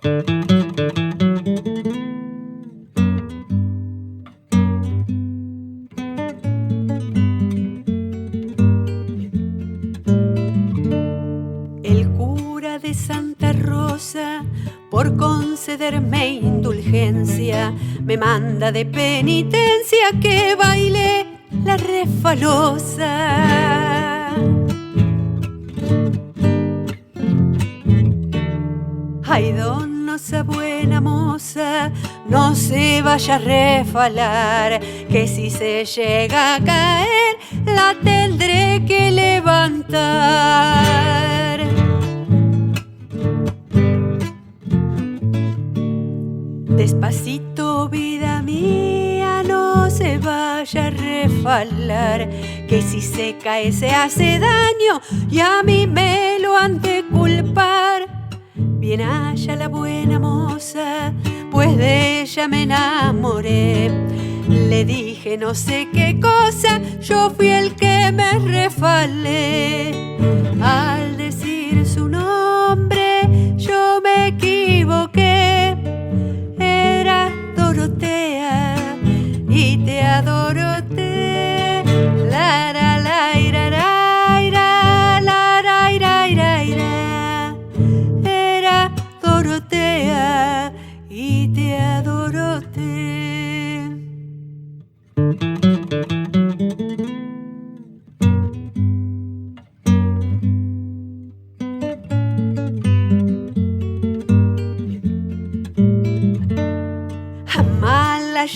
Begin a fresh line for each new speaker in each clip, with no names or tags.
El cura de Santa Rosa, por concederme indulgencia, me manda de penitencia que baile la refalosa. Ay, donosa buena moza, no se vaya a refalar, que si se llega a caer, la tendré que levantar. Despacito, vida mía, no se vaya a refalar, que si se cae se hace daño y a mí me lo han de culpar. Bien haya la buena moza, pues de ella me enamoré. Le dije no sé qué cosa, yo fui el que me refalé. Al decir su nombre, yo me equivoqué. Era Dorotea y te adoroté. La la la ira la ira la la ira ira ira. Era Dorotea y te adoroté.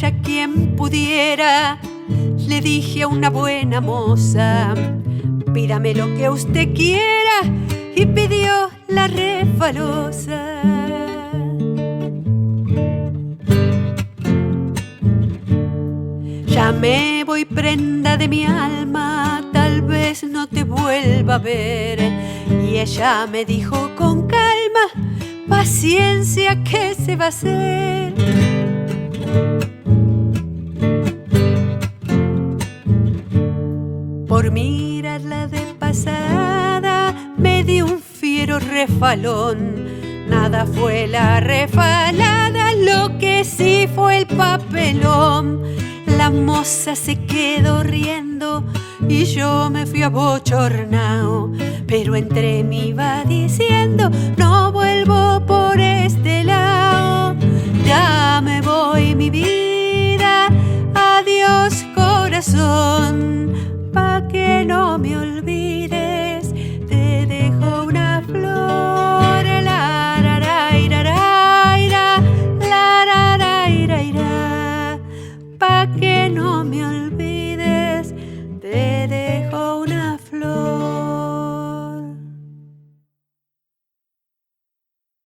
Ya quien pudiera, le dije a una buena moza, pídame lo que usted quiera, y pidió la refalosa. Ya me voy, prenda de mi alma, tal vez no te vuelva a ver. Y ella me dijo con calma, paciencia, ¿qué se va a hacer? Por mirarla de pasada me di un fiero refalón. Nada fue la refalada, lo que sí fue el papelón. La moza se quedó riendo y yo me fui abochornao, pero entre mí iba diciendo no vuelvo por